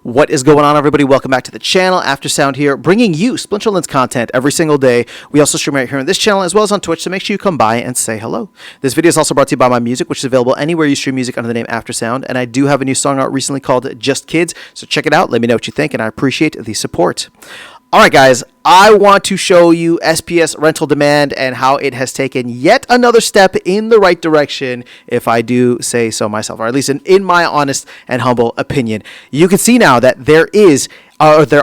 What is going on, everybody? Welcome back to the channel. Aftersound here, bringing you Splinterlands content every single day. We also stream right here on this channel as well as on Twitch, so make sure you come by and say hello. This video is also brought to you by my music, which is available anywhere you stream music under the name Aftersound, and I do have a new song out recently called Just Kids, so check it out. Let me know what you think, and I appreciate the support. All right, guys, I want to show you SPS rental demand and how it has taken yet another step in the right direction, if I do say so myself, or at least in my honest and humble opinion. You can see now that there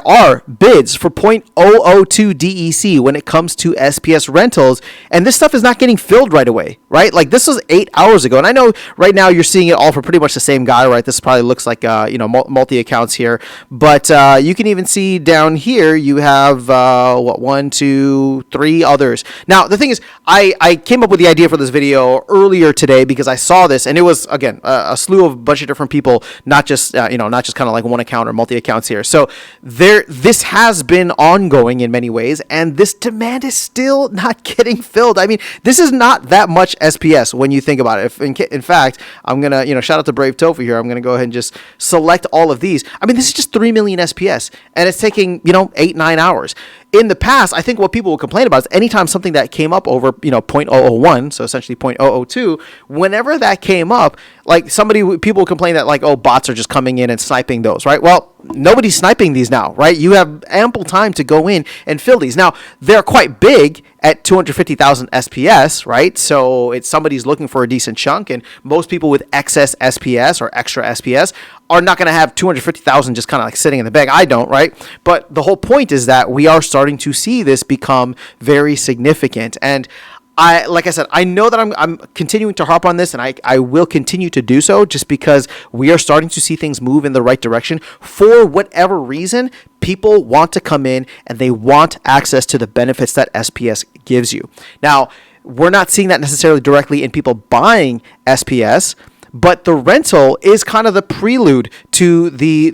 are bids for 0.002 DEC when it comes to SPS rentals, and this stuff is not getting filled right away, right? Like, this was 8 hours ago, and I know right now you're seeing it all for pretty much the same guy, right? This probably looks like multi accounts here, but you can even see down here you have 1, 2, 3 others. Now the thing is, I came up with the idea for this video earlier today because I saw this, and it was again a slew of a bunch of different people, not just kind of like one account or multi accounts here. So this has been ongoing in many ways, and this demand is still not getting filled. I mean, this is not that much SPS when you think about it. In fact, I'm gonna shout out to Brave Tofu here. I'm gonna go ahead and just select all of these. I mean, this is just 3 million SPS, and it's taking 8-9 hours. In the past, I think what people will complain about is anytime something that came up over 0.001, so essentially 0.002, whenever that came up, like people will complain that bots are just coming in and sniping those, right? Well, nobody's sniping these now, right? You have ample time to go in and fill these. Now, they're quite big at 250,000 SPS, right? So it's somebody's looking for a decent chunk, and most people with excess SPS or extra SPS are not going to have 250,000 just kind of like sitting in the bag. I don't, right? But the whole point is that we are starting to see this become very significant. And like I said, I know that I'm continuing to harp on this, and I will continue to do so just because we are starting to see things move in the right direction. For whatever reason, people want to come in and they want access to the benefits that SPS gives you. Now, we're not seeing that necessarily directly in people buying SPS, but the rental is kind of the prelude to the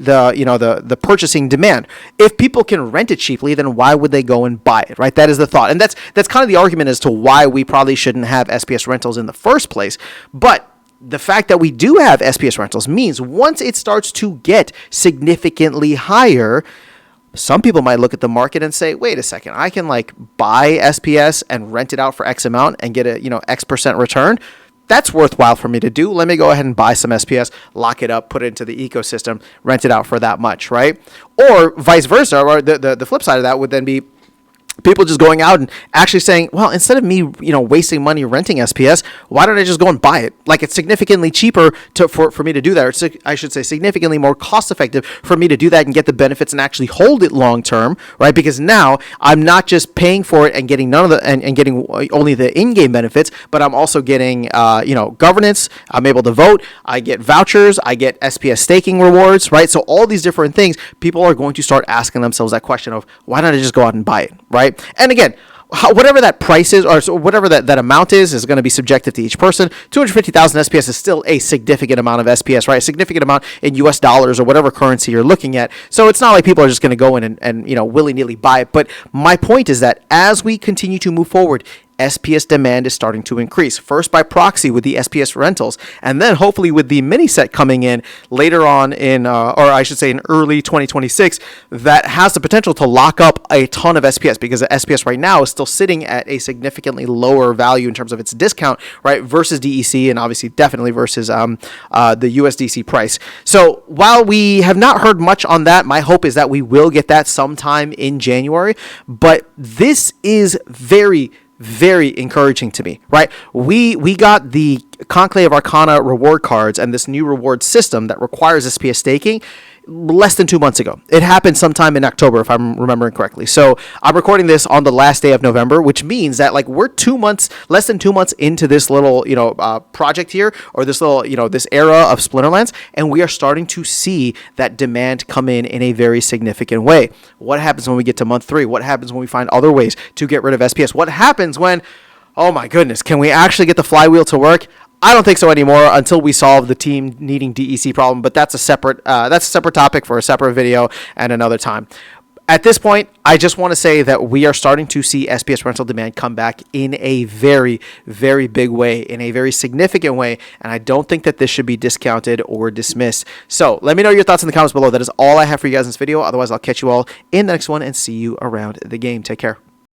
purchasing demand. If people can rent it cheaply, then why would they go and buy it, right? That is the thought. And that's kind of the argument as to why we probably shouldn't have SPS rentals in the first place. But the fact that we do have SPS rentals means once it starts to get significantly higher, some people might look at the market and say, wait a second, I can buy SPS and rent it out for X amount and get a X% return. That's worthwhile for me to do. Let me go ahead and buy some SPS, lock it up, put it into the ecosystem, rent it out for that much, right? Or vice versa, or the flip side of that would then be people just going out and actually saying, well, instead of me, wasting money renting SPS, why don't I just go and buy it? Like, it's significantly cheaper for me to do that, or I should say significantly more cost effective for me to do that and get the benefits and actually hold it long term, right? Because now I'm not just paying for it and getting none of the and getting only the in-game benefits, but I'm also getting governance. I'm able to vote. I get vouchers. I get SPS staking rewards, right? So all these different things, people are going to start asking themselves that question of, why don't I just go out and buy it, right? And again, whatever that price is, or whatever that amount is going to be subjective to each person. 250,000 SPS is still a significant amount of SPS, right? A significant amount in US dollars or whatever currency you're looking at. So it's not like people are just going to go in and willy-nilly buy it. But my point is that as we continue to move forward, SPS demand is starting to increase, first by proxy with the SPS rentals, and then hopefully with the mini set coming in later on in early 2026, that has the potential to lock up a ton of SPS, because the SPS right now is still sitting at a significantly lower value in terms of its discount, right, versus DEC, and obviously definitely versus the USDC price. So while we have not heard much on that, my hope is that we will get that sometime in January, but this is very encouraging to me, right? We got the Conclave Arcana reward cards and this new reward system that requires SPS staking less than 2 months ago. It happened sometime in October, if I'm remembering correctly. So I'm recording this on the last day of November, which means that we're 2 months, less than 2 months into this little, project here, or this little, this era of Splinterlands, and we are starting to see that demand come in a very significant way. What happens when we get to month 3? What happens when we find other ways to get rid of SPS? What happens when, oh my goodness, can we actually get the flywheel to work? I don't think so anymore until we solve the team needing DEC problem, but that's a separate topic for a separate video and another time. At this point, I just want to say that we are starting to see SPS rental demand come back in a very, very big way, in a very significant way, and I don't think that this should be discounted or dismissed. So let me know your thoughts in the comments below. That is all I have for you guys in this video. Otherwise, I'll catch you all in the next one and see you around the game. Take care.